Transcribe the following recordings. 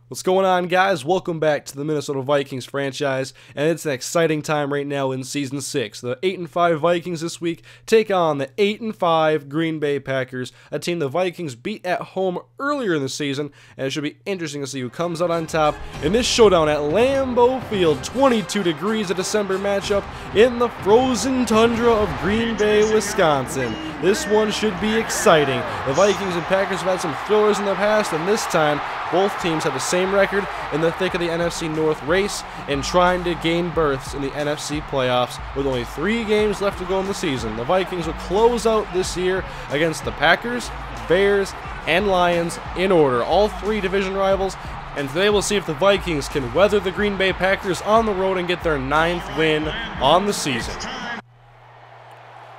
What's going on, guys? Welcome back to the Minnesota Vikings franchise, and it's an exciting time right now in Season 6. The 8-5 Vikings this week take on the 8-5 Green Bay Packers, a team the Vikings beat at home earlier in the season, and it should be interesting to see who comes out on top in this showdown at Lambeau Field. 22 degrees, a December matchup in the frozen tundra of Green Bay, Wisconsin. This one should be exciting. The Vikings and Packers have had some thrillers in the past, and this time, both teams have the same record in the thick of the NFC North race and trying to gain berths in the NFC playoffs with only 3 games left to go in the season. The Vikings will close out this year against the Packers, Bears, and Lions in order, all 3 division rivals, and today we'll see if the Vikings can weather the Green Bay Packers on the road and get their 9th win on the season.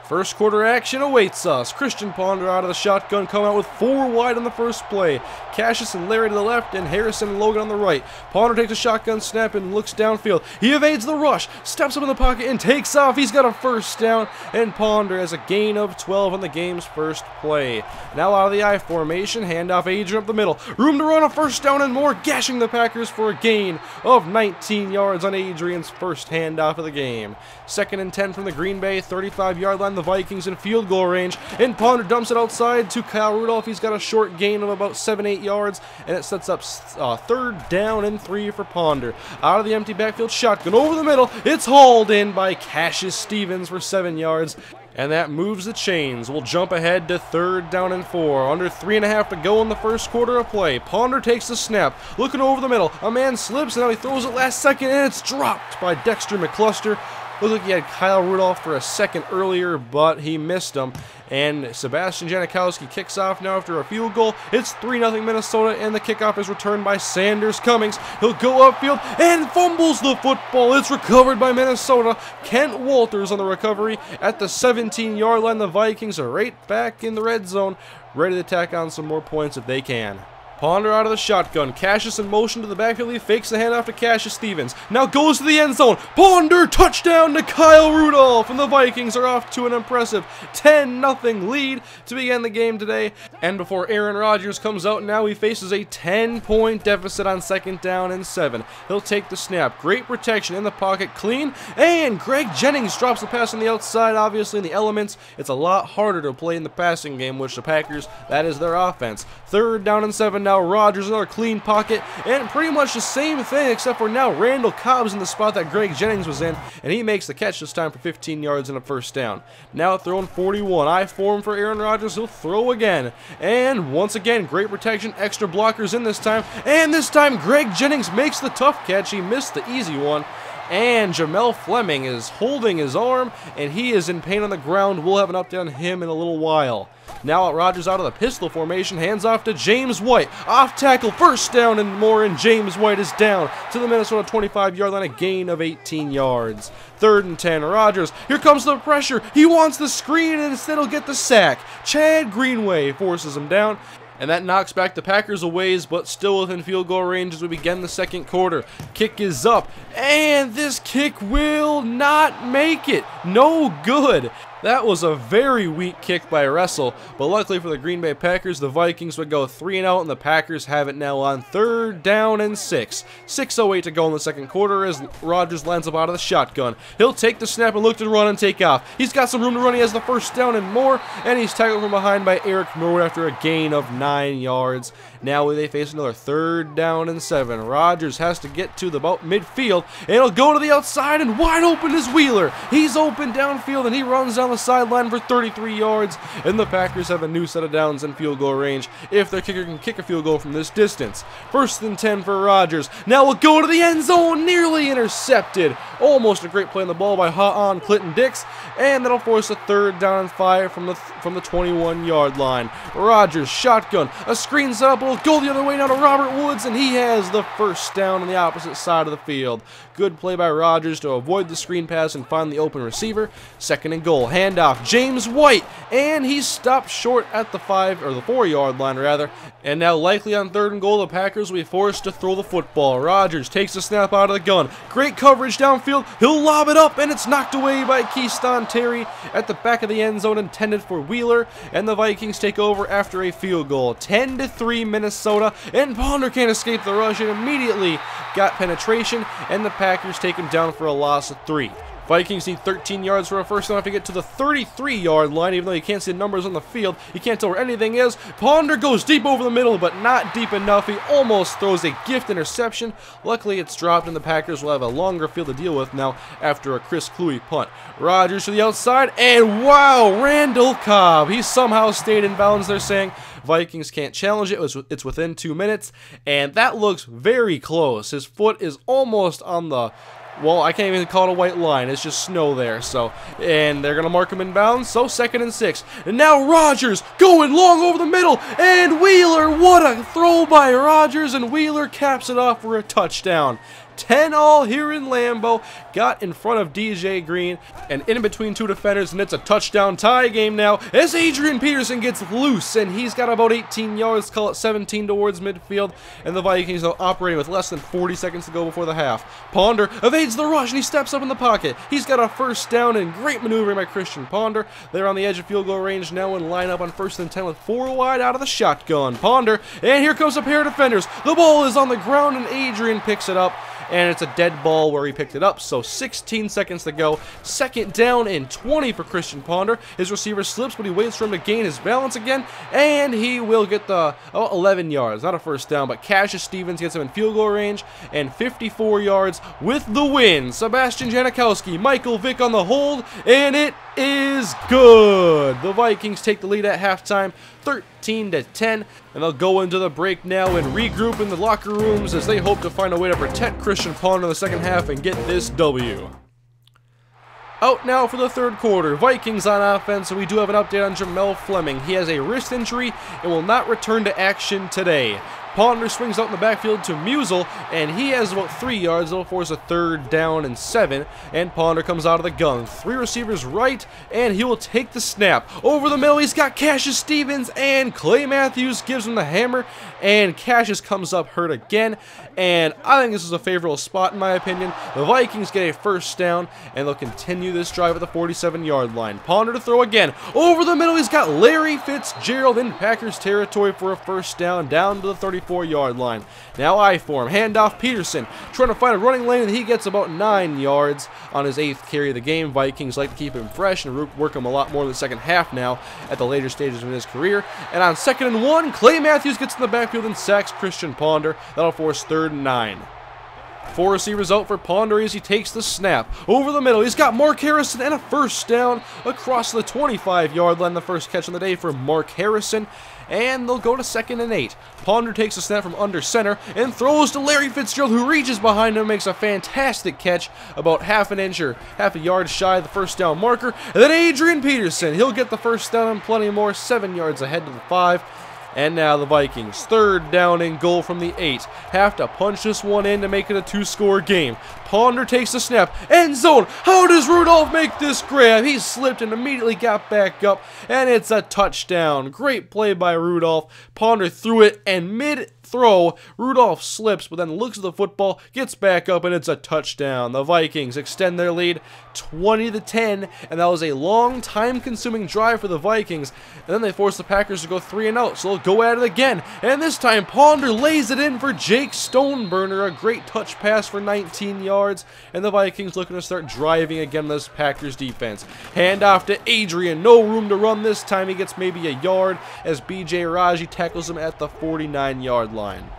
First quarter action awaits us. Christian Ponder out of the shotgun, coming out with 4 wide on the first play. Cassius and Larry to the left, and Harrison and Logan on the right. Ponder takes a shotgun snap and looks downfield. He evades the rush, steps up in the pocket, and takes off. He's got a first down, and Ponder has a gain of 12 on the game's first play. Now out of the I formation, handoff Adrian up the middle. Room to run, a first down and more, gashing the Packers for a gain of 19 yards on Adrian's first handoff of the game. 2nd and 10 from the Green Bay 35-yard line. The Vikings in field goal range, and Ponder dumps it outside to Kyle Rudolph. He's got a short gain of about 7-8 yards, and it sets up 3rd down and 3 for Ponder. Out of the empty backfield, shotgun over the middle. It's hauled in by Cassius Stevens for 7 yards, and that moves the chains. We'll jump ahead to 3rd down and 4. Under 3.5 to go in the first quarter of play. Ponder takes the snap, looking over the middle. A man slips, and now he throws it last second, and it's dropped by Dexter McCluster. Looked like he had Kyle Rudolph for a second earlier, but he missed him. And Sebastian Janikowski kicks off now after a field goal. It's 3-0 Minnesota, and the kickoff is returned by Sanders Cummings. He'll go upfield and fumbles the football. It's recovered by Minnesota. Kent Walters on the recovery at the 17-yard line. The Vikings are right back in the red zone, ready to tack on some more points if they can. Ponder out of the shotgun. Cassius in motion to the backfield. He fakes the handoff to Cassius Stevens. Now goes to the end zone. Ponder, touchdown to Kyle Rudolph. And the Vikings are off to an impressive 10-0 lead to begin the game today. And before Aaron Rodgers comes out now, he faces a 10-point deficit on 2nd down and 7. He'll take the snap. Great protection in the pocket. Clean. And Greg Jennings drops the pass on the outside. Obviously in the elements, it's a lot harder to play in the passing game, which the Packers, that is their offense. 3rd down and 7. Now Rodgers, another clean pocket, and pretty much the same thing, except for now Randall Cobb's in the spot that Greg Jennings was in, and he makes the catch this time for 15 yards and a first down. Now throwing 41, I form for Aaron Rodgers. He'll throw again, and once again, great protection, extra blockers in this time, and this time Greg Jennings makes the tough catch. He missed the easy one. And Jamel Fleming is holding his arm, and he is in pain on the ground. We'll have an update on him in a little while. Now Rodgers out of the pistol formation, hands off to James White. Off tackle, first down and more, and James White is down to the Minnesota 25-yard line, a gain of 18 yards. 3rd and 10, Rodgers, here comes the pressure. He wants the screen, and instead he'll get the sack. Chad Greenway forces him down. And that knocks back the Packers a ways, but still within field goal range as we begin the second quarter. Kick is up, and this kick will not make it. No good. That was a very weak kick by Russell, but luckily for the Green Bay Packers, the Vikings would go 3-0, and the Packers have it now on 3rd down and 6. 6:08 to go in the second quarter as Rodgers lines up out of the shotgun. He'll take the snap and look to run and take off. He's got some room to run. He has the first down and more, and he's tackled from behind by Eric Norwood after a gain of 9 yards. Now they face another 3rd down and 7. Rodgers has to get to about midfield, and he'll go to the outside, and wide open is Wheeler. He's open downfield, and he runs down the sideline for 33 yards, and the Packers have a new set of downs in field goal range if their kicker can kick a field goal from this distance. 1st and 10 for Rodgers. Now we'll go to the end zone, nearly intercepted. Almost a great play on the ball by Ha'an Clinton Dix, and that'll force a 3rd down and 5 from the 21-yard line. Rodgers, shotgun, a screen set up, will go the other way now to Robert Woods, and he has the first down on the opposite side of the field. Good play by Rodgers to avoid the screen pass and find the open receiver. 2nd and goal, handoff, James White, and he's stopped short at the 4-yard line rather. And now likely on 3rd and goal, the Packers will be forced to throw the football. Rodgers takes the snap out of the gun. Great coverage downfield. He'll lob it up, and it's knocked away by Keyston Terry at the back of the end zone, intended for Wheeler. And the Vikings take over after a field goal. 10-3 Minnesota. Minnesota, and Ponder can't escape the rush and immediately got penetration, and the Packers take him down for a loss of 3. Vikings need 13 yards for a first down to get to the 33-yard line, even though you can't see the numbers on the field. You can't tell where anything is. Ponder goes deep over the middle, but not deep enough. He almost throws a gift interception. Luckily, it's dropped, and the Packers will have a longer field to deal with now after a Chris Kluwe punt. Rodgers to the outside, and wow, Randall Cobb. He somehow stayed in bounds, they're saying. Vikings can't challenge it. It's within 2 minutes, and that looks very close. His foot is almost on the... well, I can't even call it a white line. It's just snow there. So, and they're going to mark him in bounds. So, 2nd and 6. And now Rodgers going long over the middle. And Wheeler, what a throw by Rodgers. And Wheeler caps it off for a touchdown. 10-all here in Lambeau. Got in front of DJ Green and in between 2 defenders, and it's a touchdown tie game now as Adrian Peterson gets loose, and he's got about 18 yards, call it 17 towards midfield, and the Vikings are operating with less than 40 seconds to go before the half. Ponder evades the rush, and he steps up in the pocket. He's got a first down, and great maneuvering by Christian Ponder. They're on the edge of field goal range now and line up on 1st and 10 with 4 wide out of the shotgun. Ponder, and here comes a pair of defenders. The ball is on the ground, and Adrian picks it up. And it's a dead ball where he picked it up, so 16 seconds to go. 2nd down and 20 for Christian Ponder. His receiver slips, but he waits for him to gain his balance again, and he will get the 11 yards. Not a first down, but Cassius Stevens gets him in field goal range, and 54 yards with the win. Sebastian Janikowski, Michael Vick on the hold, and it is good. The Vikings take the lead at halftime, 13-10, and they'll go into the break now and regroup in the locker rooms as they hope to find a way to protect Christian Ponder in the second half and get this W. Out now for the 3rd quarter. Vikings on offense, and we do have an update on Jamel Fleming. He has a wrist injury and will not return to action today. Ponder swings out in the backfield to Musel, and he has about 3 yards. It'll force a 3rd down and 7, and Ponder comes out of the gun. 3 receivers right, and he will take the snap. Over the middle, he's got Cassius Stevens, and Clay Matthews gives him the hammer, and Cassius comes up hurt again, and I think this is a favorable spot in my opinion. The Vikings get a first down, and they'll continue this drive at the 47-yard line. Ponder to throw again. Over the middle, he's got Larry Fitzgerald in Packers territory for a first down to the 34-yard line. Now I form, handoff Peterson, trying to find a running lane, and he gets about 9 yards on his 8th carry of the game. Vikings like to keep him fresh and work him a lot more in the second half now at the later stages of his career. And on 2nd and 1, Clay Matthews gets in the backfield and sacks Christian Ponder. That'll force 3rd and 9. 4 receivers out for Ponder as he takes the snap. Over the middle, he's got Mark Harrison and a first down across the 25-yard line. The first catch of the day for Mark Harrison. And they'll go to 2nd and 8. Ponder takes a snap from under center and throws to Larry Fitzgerald, who reaches behind him, makes a fantastic catch about half a yard shy of the first down marker. And then Adrian Peterson, he'll get the first down and plenty more, 7 yards ahead to the 5. And now the Vikings, 3rd down and goal from the 8. Have to punch this one in to make it a 2-score game. Ponder takes the snap. End zone. How does Rudolph make this grab? He slipped and immediately got back up. And it's a touchdown. Great play by Rudolph. Ponder threw it, and mid-throw, Rudolph slips, but then looks at the football, gets back up, and it's a touchdown. The Vikings extend their lead 20-10, and that was a long, time-consuming drive for the Vikings. And then they force the Packers to go 3 and out, so they'll go at it again. And this time, Ponder lays it in for Jake Stoneburner, a great touch pass for 19 yards, and the Vikings looking to start driving again this Packers defense. Handoff to Adrian, no room to run this time. He gets maybe a yard as B.J. Raji tackles him at the 49-yard line.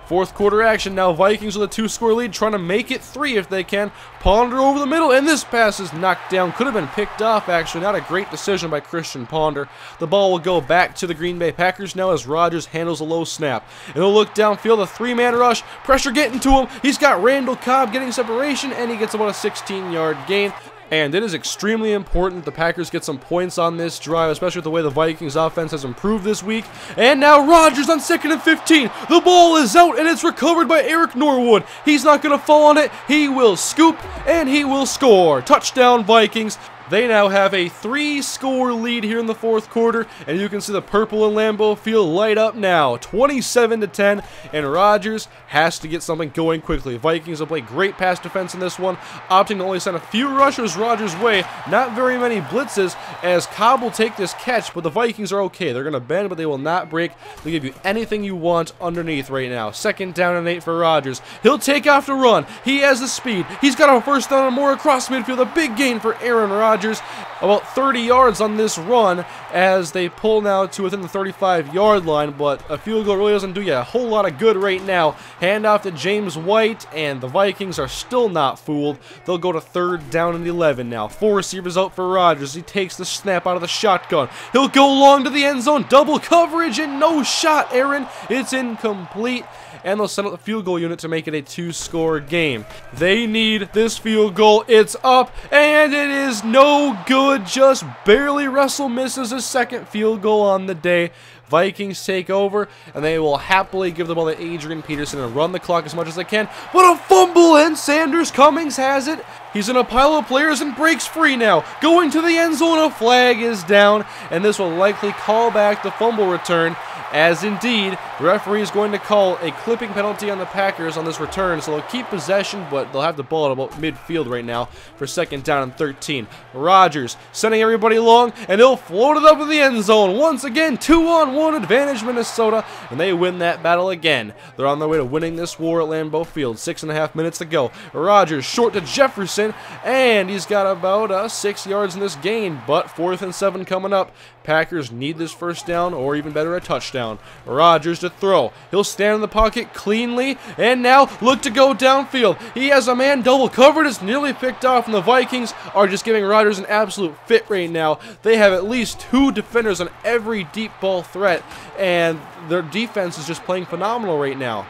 4th quarter action now. Vikings with a 2-score lead, trying to make it 3 if they can. Ponder over the middle, and this pass is knocked down. Could have been picked off, actually. Not a great decision by Christian Ponder. The ball will go back to the Green Bay Packers now as Rodgers handles a low snap. And he'll look downfield, a 3-man rush. Pressure getting to him. He's got Randall Cobb getting separation, and he gets about a 16-yard gain. And it is extremely important the Packers get some points on this drive, especially with the way the Vikings offense has improved this week. And now Rodgers on 2nd and 15. The ball is out, and it's recovered by Eric Norwood. He's not going to fall on it. He will scoop, and he will score. Touchdown, Vikings. They now have a 3-score lead here in the fourth quarter, and you can see the purple and Lambeau Field light up now, 27-10, and Rodgers has to get something going quickly. Vikings will play great pass defense in this one, opting to only send a few rushers Rodgers' way, not very many blitzes, as Cobb will take this catch, but the Vikings are okay. They're going to bend, but they will not break. They'll give you anything you want underneath right now. 2nd down and 8 for Rodgers. He'll take off to run. He has the speed. He's got a first down and more across midfield. A big gain for Aaron Rodgers. About 30 yards on this run as they pull now to within the 35-yard line, but a field goal really doesn't do you a whole lot of good right now. Hand off to James White, and the Vikings are still not fooled. They'll go to 3rd down and 11 now. 4 receivers out for Rodgers. He takes the snap out of the shotgun. He'll go long to the end zone. Double coverage and no shot, Aaron. It's incomplete. And they'll send out the field goal unit to make it a 2-score game. They need this field goal. It's up, and it is no good. Just barely. Russell misses his 2nd field goal on the day. Vikings take over, and they will happily give the ball to Adrian Peterson and run the clock as much as they can. But a fumble, and Sanders Cummings has it. He's in a pile of players and breaks free now. Going to the end zone, a flag is down, and this will likely call back the fumble return, as indeed, the referee is going to call a clipping penalty on the Packers on this return, so they'll keep possession, but they'll have the ball at about midfield right now for 2nd down and 13. Rodgers sending everybody long, and he'll float it up in the end zone. Once again, 2-on-1 advantage Minnesota, and they win that battle again. They're on their way to winning this war at Lambeau Field. 6.5 minutes to go. Rodgers short to Jefferson, and he's got about 6 yards in this gain, but 4th and 7 coming up. Packers need this first down, or even better, a touchdown. Rodgers to throw. He'll stand in the pocket cleanly, and now look to go downfield. He has a man double covered. It's nearly picked off, and the Vikings are just giving Rodgers an absolute fit right now. They have at least 2 defenders on every deep ball threat, and their defense is just playing phenomenal right now.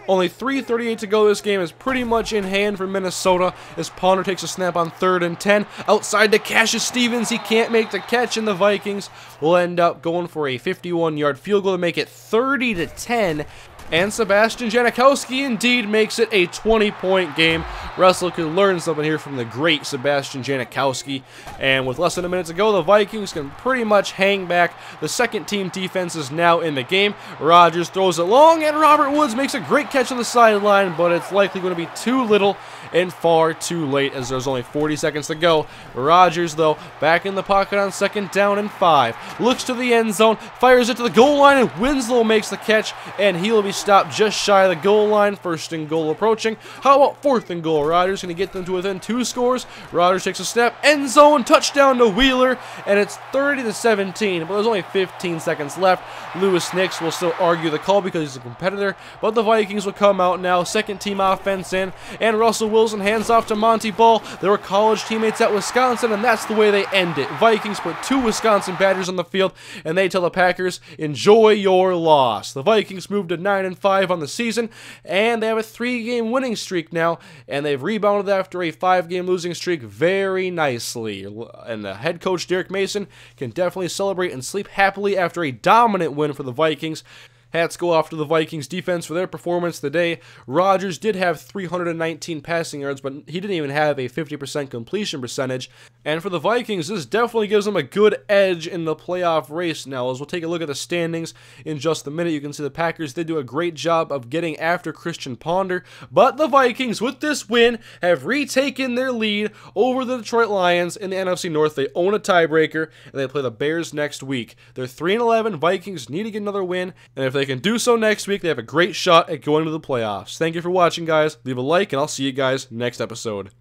Only 3:38 to go. This game is pretty much in hand for Minnesota as Ponder takes a snap on 3rd and 10. Outside to Cassius Stevens. He can't make the catch, and the Vikings will end up going for a 51-yard field goal to make it 30-10. And Sebastian Janikowski indeed makes it a 20-point game. Russell could learn something here from the great Sebastian Janikowski. And with less than a minute to go, the Vikings can pretty much hang back. The 2nd-team defense is now in the game. Rodgers throws it long, and Robert Woods makes a great catch on the sideline, but it's likely going to be too little and far too late as there's only 40 seconds to go. Rodgers, though, back in the pocket on 2nd down and 5. Looks to the end zone, fires it to the goal line, and Winslow makes the catch, and he'll be stopped just shy of the goal line. 1st and goal approaching. How about 4th and goal? Rodgers going to get them to within 2 scores. Rodgers takes a snap, end zone, touchdown to Wheeler, and it's 30-17, but there's only 15 seconds left. Lewis Nix will still argue the call because he's a competitor, but the Vikings will come out now. 2nd-team offense in, and Russell Wilson hands off to Monty Ball. They were college teammates at Wisconsin, and that's the way they end it. Vikings put 2 Wisconsin Badgers on the field, and they tell the Packers, enjoy your loss. The Vikings moved to 9-5 on the season, and they have a 3-game winning streak now, and they've rebounded after a 5-game losing streak very nicely. And the head coach, Derek Mason, can definitely celebrate and sleep happily after a dominant win for the Vikings. Hats go off to the Vikings defense for their performance today. Rodgers did have 319 passing yards, but he didn't even have a 50% completion percentage. And for the Vikings, this definitely gives them a good edge in the playoff race now. As we'll take a look at the standings in just a minute, you can see the Packers did do a great job of getting after Christian Ponder, but the Vikings, with this win, have retaken their lead over the Detroit Lions in the NFC North. They own a tiebreaker, and they play the Bears next week. They're 3-11. Vikings need to get another win, and if they can do so next week, they have a great shot at going to the playoffs. Thank you for watching, guys. Leave a like, and I'll see you guys next episode.